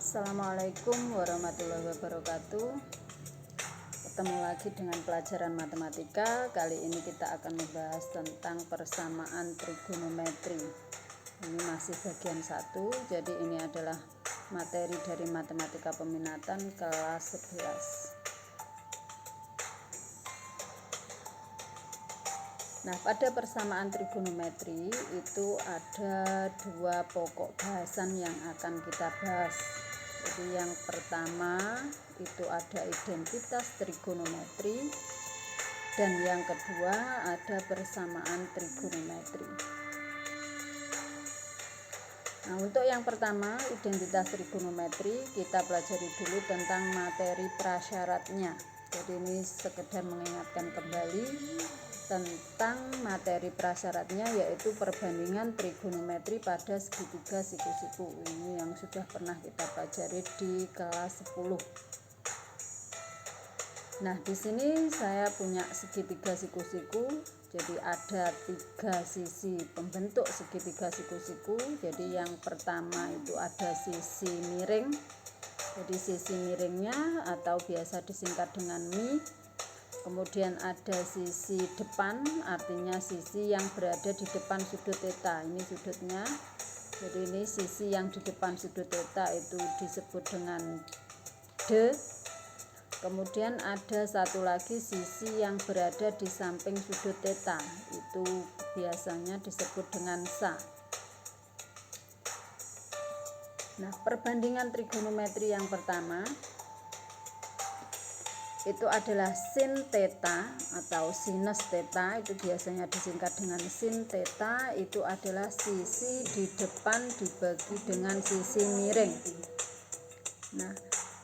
Assalamualaikum warahmatullahi wabarakatuh. Ketemu lagi dengan pelajaran matematika. Kali ini kita akan membahas tentang persamaan trigonometri. Ini masih bagian 1. Jadi ini adalah materi dari matematika peminatan kelas 11. Nah, pada persamaan trigonometri itu ada dua pokok bahasan yang akan kita bahas. Jadi yang pertama itu ada identitas trigonometri, dan yang kedua ada persamaan trigonometri. Nah, untuk yang pertama identitas trigonometri, kita pelajari dulu tentang materi prasyaratnya. Jadi ini sekedar mengingatkan kembali tentang materi prasyaratnya, yaitu perbandingan trigonometri pada segitiga siku-siku. Ini yang sudah pernah kita pelajari di kelas 10. Nah, di sini saya punya segitiga siku-siku. Jadi ada 3 sisi pembentuk segitiga siku-siku. Jadi yang pertama itu ada sisi miring. Jadi sisi miringnya atau biasa disingkat dengan mi. Kemudian ada sisi depan, artinya sisi yang berada di depan sudut theta. Ini sudutnya. Jadi ini sisi yang di depan sudut theta itu disebut dengan D. Kemudian ada satu lagi sisi yang berada di samping sudut theta. Itu biasanya disebut dengan sa. Nah, perbandingan trigonometri yang pertama itu adalah sin theta atau sinus theta, itu biasanya disingkat dengan sin theta. Itu adalah sisi di depan dibagi dengan sisi miring. Nah,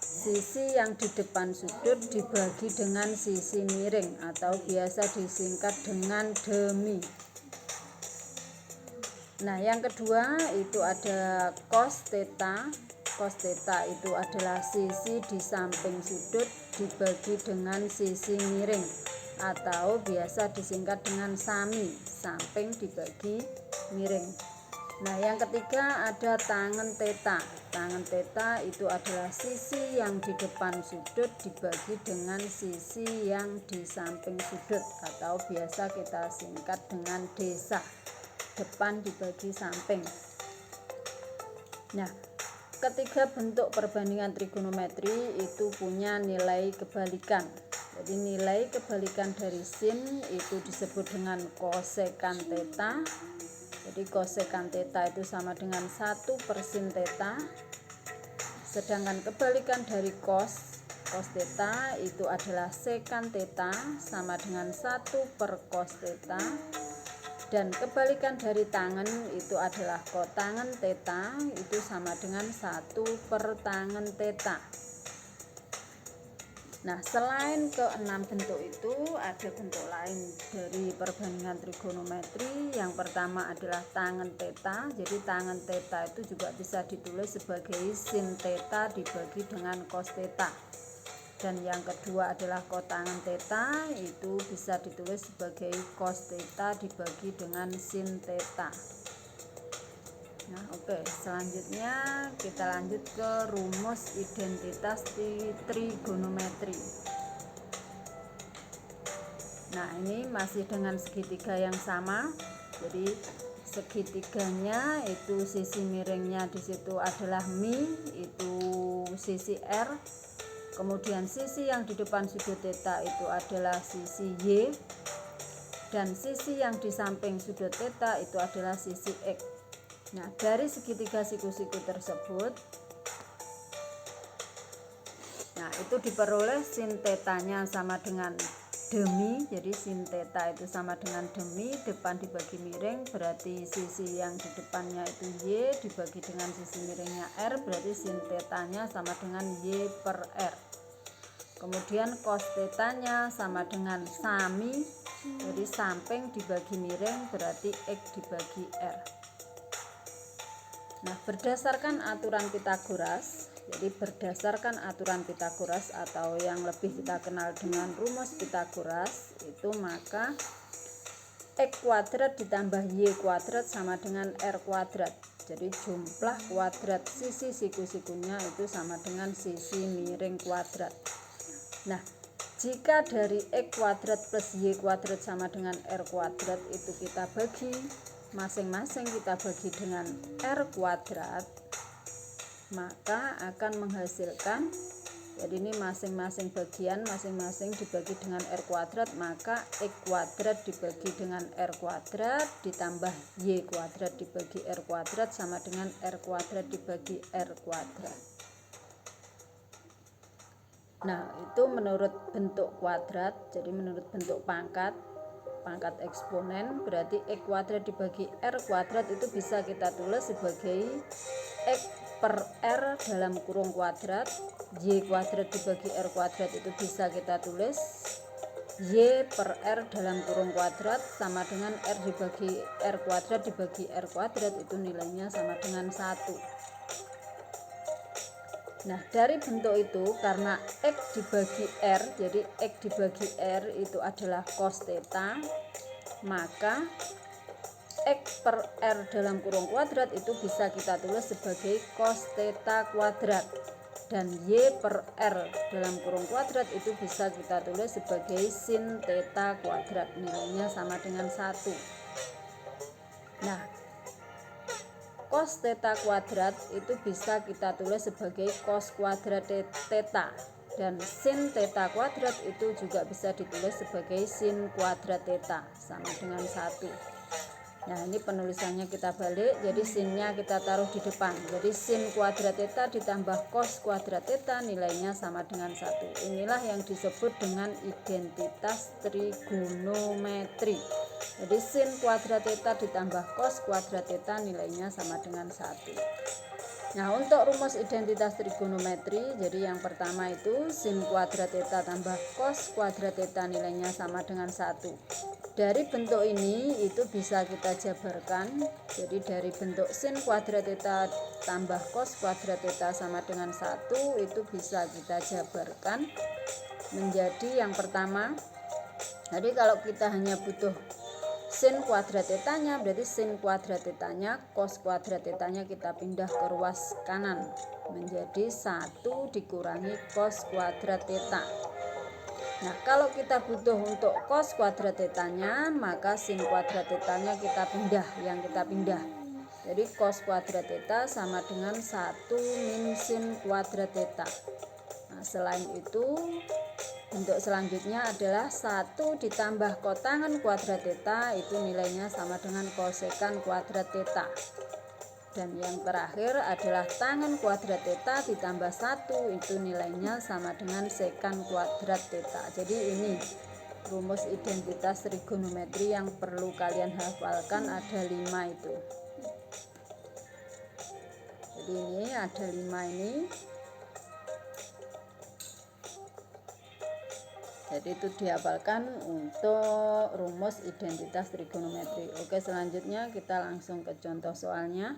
sisi yang di depan sudut dibagi dengan sisi miring atau biasa disingkat dengan demi. Nah, yang kedua itu ada cos theta. Cos theta itu adalah sisi di samping sudut dibagi dengan sisi miring atau biasa disingkat dengan sami, samping dibagi miring. Nah, yang ketiga ada tangen theta. Tangen theta itu adalah sisi yang di depan sudut dibagi dengan sisi yang di samping sudut atau biasa kita singkat dengan desa, depan dibagi samping. Nah, ketiga bentuk perbandingan trigonometri itu punya nilai kebalikan. Jadi nilai kebalikan dari sin itu disebut dengan kosekan theta. Jadi kosekan theta itu sama dengan 1 per sin theta. Sedangkan kebalikan dari cos theta itu adalah sekan theta, sama dengan 1 per cos theta. Dan kebalikan dari tangen itu adalah kotangen theta, itu sama dengan 1 per tangen theta. Nah, selain ke-6 bentuk itu ada bentuk lain dari perbandingan trigonometri. Yang pertama adalah tangen theta. Jadi tangen theta itu juga bisa ditulis sebagai sin theta dibagi dengan cos theta. Dan yang kedua adalah kotangen theta, itu bisa ditulis sebagai cos theta dibagi dengan sin theta. Nah, oke, selanjutnya kita lanjut ke rumus identitas trigonometri. Nah, ini masih dengan segitiga yang sama. Jadi segitiganya itu sisi miringnya di situ adalah mi, itu sisi r. Kemudian sisi yang di depan sudut theta itu adalah sisi y, dan sisi yang di samping sudut theta itu adalah sisi x. Nah, dari segitiga siku-siku tersebut, nah itu diperoleh sin tetanya sama dengan demi. Jadi sin theta itu sama dengan demi, depan dibagi miring, berarti sisi yang di depannya itu y dibagi dengan sisi miringnya r, berarti sin tetanya sama dengan y per r. Kemudian cos tetanya sama dengan sami, jadi samping dibagi miring berarti x dibagi r. Nah, berdasarkan aturan Pitagoras, jadi berdasarkan aturan Pitagoras atau yang lebih kita kenal dengan rumus Pitagoras, itu maka X kuadrat ditambah Y kuadrat sama dengan R kuadrat. Jadi jumlah kuadrat sisi siku-sikunya itu sama dengan sisi miring kuadrat. Nah, jika dari X kuadrat plus Y kuadrat sama dengan R kuadrat itu kita bagi, masing-masing kita bagi dengan R kuadrat, maka akan menghasilkan, jadi ini masing-masing bagian masing-masing dibagi dengan R kuadrat, maka X kuadrat dibagi dengan R kuadrat ditambah Y kuadrat dibagi R kuadrat sama dengan R kuadrat dibagi R kuadrat. Nah, itu menurut bentuk kuadrat. Jadi menurut bentuk pangkat eksponen, berarti X kuadrat dibagi R kuadrat itu bisa kita tulis sebagai X per R dalam kurung kuadrat. Y kuadrat dibagi R kuadrat itu bisa kita tulis Y per R dalam kurung kuadrat sama dengan R dibagi R kuadrat dibagi R kuadrat, itu nilainya sama dengan 1. Nah, dari bentuk itu karena X dibagi R, jadi X dibagi R itu adalah cos theta, maka X per R dalam kurung kuadrat itu bisa kita tulis sebagai cos theta kuadrat, dan Y per R dalam kurung kuadrat itu bisa kita tulis sebagai sin theta kuadrat, nilainya sama dengan 1. Nah, cos theta kuadrat itu bisa kita tulis sebagai cos kuadrat theta, dan sin theta kuadrat itu juga bisa ditulis sebagai sin kuadrat theta sama dengan 1. Nah, ini penulisannya kita balik, jadi sinnya kita taruh di depan, jadi sin kuadrat theta ditambah cos kuadrat theta nilainya sama dengan 1. Inilah yang disebut dengan identitas trigonometri. Jadi sin kuadrat theta ditambah cos kuadrat theta nilainya sama dengan 1. Nah, untuk rumus identitas trigonometri, jadi yang pertama itu sin kuadrat theta tambah cos kuadrat theta nilainya sama dengan 1. Dari bentuk ini itu bisa kita jabarkan. Jadi dari bentuk sin kuadrat theta tambah cos kuadrat theta sama dengan 1 itu bisa kita jabarkan menjadi yang pertama. Jadi kalau kita hanya butuh sin kuadrat tetanya, berarti sin kuadrat tetanya cos kuadrat tetanya kita pindah ke ruas kanan menjadi 1 dikurangi cos kuadrat theta. Nah, kalau kita butuh untuk cos kuadrat tetanya, maka sin kuadrat tetanya kita pindah, jadi cos kuadrat theta sama dengan 1 min sin kuadrat theta. Nah, selain itu bentuk selanjutnya adalah 1 ditambah kotangan kuadrat theta, itu nilainya sama dengan kosekan kuadrat theta. Dan yang terakhir adalah tangan kuadrat theta ditambah 1, itu nilainya sama dengan sekan kuadrat theta. Jadi ini rumus identitas trigonometri yang perlu kalian hafalkan, ada 5 itu. Jadi ini ada 5 ini. Jadi itu dihafalkan untuk rumus identitas trigonometri. Oke, selanjutnya kita langsung ke contoh soalnya.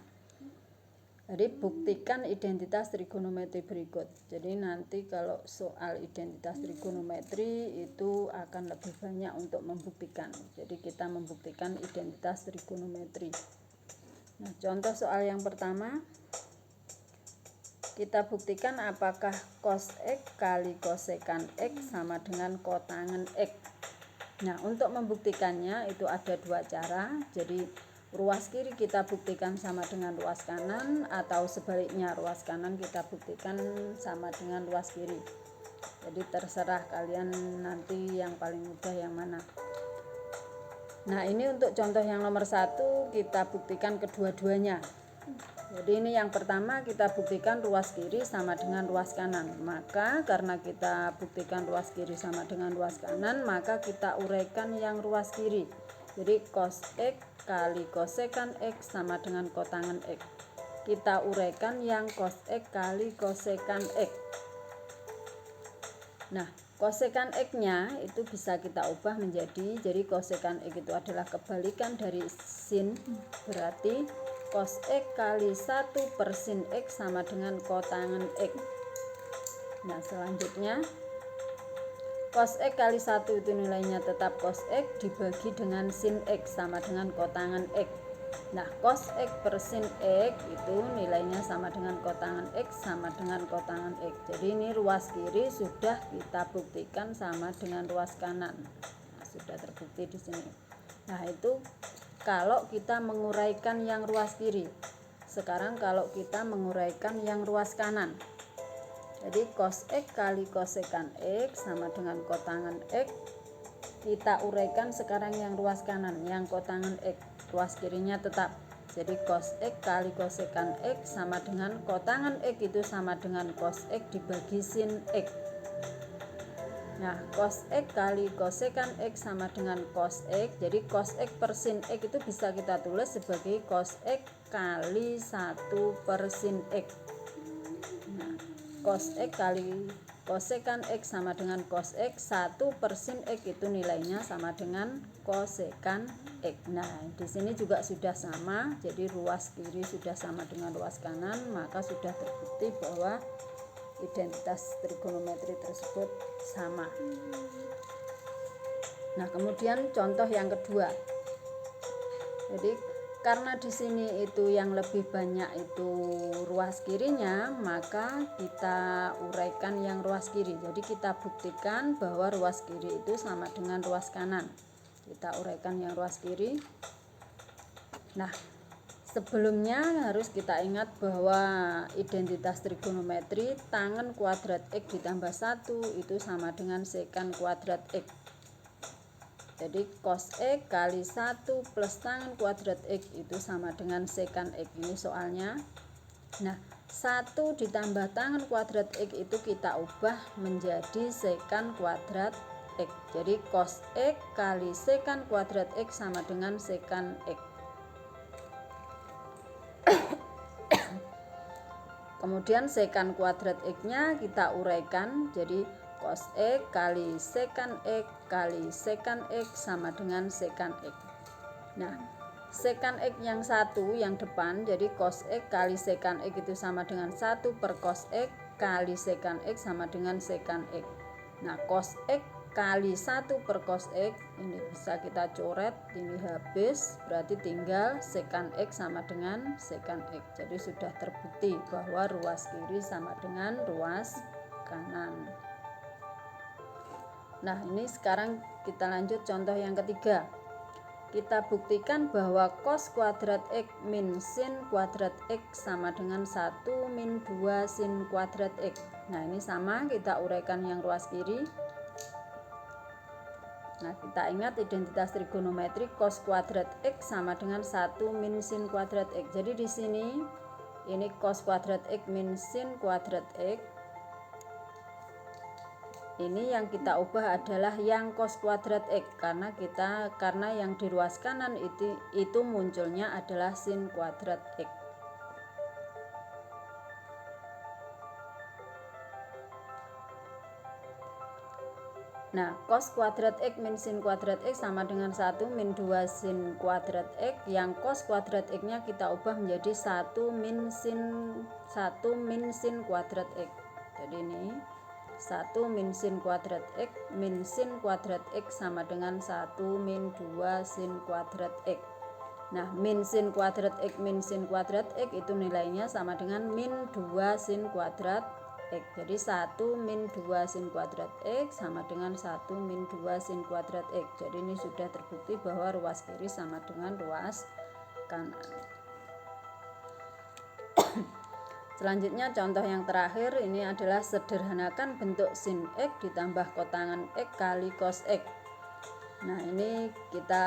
Jadi buktikan identitas trigonometri berikut. Jadi nanti kalau soal identitas trigonometri itu akan lebih banyak untuk membuktikan. Jadi kita membuktikan identitas trigonometri. Nah, contoh soal yang pertama, kita buktikan apakah cos X kali kosekan X sama dengan kotangan X. Nah, untuk membuktikannya itu ada 2 cara. Jadi ruas kiri kita buktikan sama dengan ruas kanan, atau sebaliknya ruas kanan kita buktikan sama dengan ruas kiri. Jadi terserah kalian nanti yang paling mudah yang mana. Nah, ini untuk contoh yang nomor 1 kita buktikan kedua-duanya. Jadi ini yang pertama kita buktikan ruas kiri sama dengan ruas kanan. Maka karena kita buktikan ruas kiri sama dengan ruas kanan, maka kita uraikan yang ruas kiri. Jadi cos X kali kosekan X sama dengan kotangan X. Kita uraikan yang cos X kali kosekan X. Nah, kosekan X-nya itu bisa kita ubah menjadi, jadi kosekan X itu adalah kebalikan dari sin, berarti cos X kali 1 per sin X sama dengan kotangan X. Nah, selanjutnya cos X kali 1 itu nilainya tetap cos X dibagi dengan sin X sama dengan kotangan X. Nah, cos X per sin X itu nilainya sama dengan kotangan X sama dengan kotangan X. Jadi ini ruas kiri sudah kita buktikan sama dengan ruas kanan. Nah, sudah terbukti di sini. Nah, itu kalau kita menguraikan yang ruas kiri. Sekarang kalau kita menguraikan yang ruas kanan. Jadi cos X kali kosekan X sama dengan kotangan X. Kita uraikan sekarang yang ruas kanan, yang kotangan X. Ruas kirinya tetap. Jadi cos X kali kosekan X sama dengan kotangan X itu sama dengan cos X dibagi sin X. Nah, cos X kali kosekan X sama dengan cos X. Jadi cos X per sin X itu bisa kita tulis sebagai cos X kali 1 per sin X. Nah, cos X kali kosekan X sama dengan cos X, 1 per sin X itu nilainya sama dengan kosekan X. Nah, di sini juga sudah sama, jadi ruas kiri sudah sama dengan ruas kanan, maka sudah terbukti bahwa identitas trigonometri tersebut sama. Nah, kemudian contoh yang kedua. Jadi karena di sini itu yang lebih banyak itu ruas kirinya, maka kita uraikan yang ruas kiri. Jadi kita buktikan bahwa ruas kiri itu sama dengan ruas kanan. Kita uraikan yang ruas kiri. Nah, sebelumnya harus kita ingat bahwa identitas trigonometri tangen kuadrat X ditambah 1 itu sama dengan sekan kuadrat X. Jadi cos X kali 1 plus tangen kuadrat X itu sama dengan sekan X. Ini soalnya. Nah, 1 ditambah tangen kuadrat X itu kita ubah menjadi sekan kuadrat X. Jadi cos X kali sekan kuadrat X sama dengan sekan X. Kemudian sekan kuadrat X-nya kita uraikan jadi cos X kali sekan X kali sekan X sama dengan sekan X. Nah, sekan X yang satu yang depan jadi cos X kali sekan X itu sama dengan 1 per cos X kali sekan X sama dengan sekan X. Nah, cos X kali 1 per cos X ini bisa kita coret, ini habis, berarti tinggal sekan X sama dengan sekan X. Jadi sudah terbukti bahwa ruas kiri sama dengan ruas kanan. Nah, ini sekarang kita lanjut contoh yang ketiga. Kita buktikan bahwa cos kuadrat X min sin kuadrat X sama dengan 1 min 2 sin kuadrat X. Nah, ini sama, kita uraikan yang ruas kiri. Nah, kita ingat identitas trigonometri cos kuadrat X sama dengan 1 min sin kuadrat X. Jadi di sini ini cos kuadrat X min sin kuadrat X. Ini yang kita ubah adalah yang cos kuadrat X karena yang di ruas kanan itu munculnya adalah sin kuadrat X. Nah, cos kuadrat X min sin kuadrat X sama dengan 1 min 2 sin kuadrat X. Yang cos kuadrat X-nya kita ubah menjadi 1 min sin kuadrat X. Jadi ini 1 min sin kuadrat X min sin kuadrat X sama dengan 1 min 2 sin kuadrat X. Nah, min sin kuadrat X min sin kuadrat X itu nilainya sama dengan min 2 sin kuadrat X. Jadi 1 min 2 sin kuadrat X sama dengan 1 min 2 sin kuadrat X. Jadi ini sudah terbukti bahwa ruas kiri sama dengan ruas kanan. Selanjutnya contoh yang terakhir ini adalah sederhanakan bentuk sin X ditambah kotangan X kali cos X. Nah, ini kita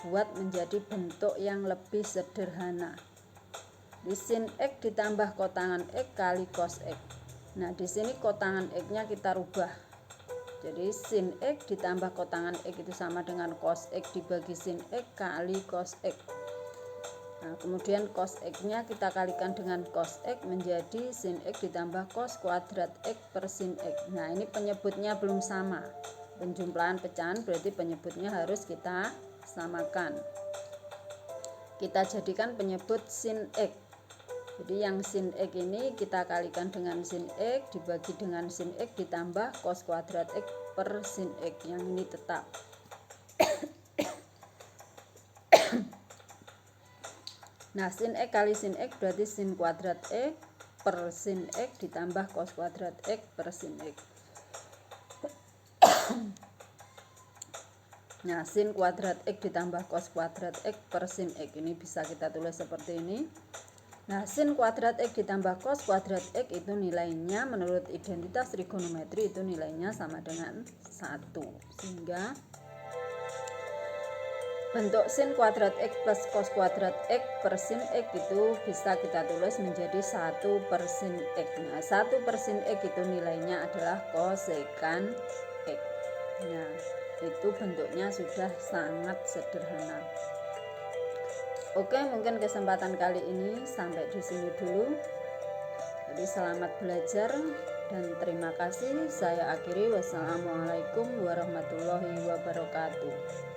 buat menjadi bentuk yang lebih sederhana. Di sin X ditambah kotangan X kali cos X. Nah, di sini kotangan X-nya kita rubah. Jadi sin X ditambah kotangan X itu sama dengan cos X dibagi sin X kali cos X. Nah, kemudian cos X-nya kita kalikan dengan cos X menjadi sin X ditambah cos kuadrat X per sin X. Nah, ini penyebutnya belum sama. Penjumlahan pecahan berarti penyebutnya harus kita samakan. Kita jadikan penyebut sin X. Jadi yang sin X ini kita kalikan dengan sin X dibagi dengan sin X ditambah cos kuadrat X per sin X, yang ini tetap. Nah, sin X kali sin X berarti sin kuadrat X per sin X ditambah cos kuadrat X per sin X. Nah, sin kuadrat X ditambah cos kuadrat X per sin X ini bisa kita tulis seperti ini. Nah, sin kuadrat X ditambah cos kuadrat X itu nilainya menurut identitas trigonometri itu nilainya sama dengan 1. Sehingga bentuk sin kuadrat X plus cos kuadrat X per sin X itu bisa kita tulis menjadi 1 per sin X. Nah, 1 per sin X itu nilainya adalah kosekan X. Nah, itu bentuknya sudah sangat sederhana. Oke, mungkin kesempatan kali ini sampai di sini dulu. Jadi selamat belajar dan terima kasih. Saya akhiri. Wassalamualaikum warahmatullahi wabarakatuh.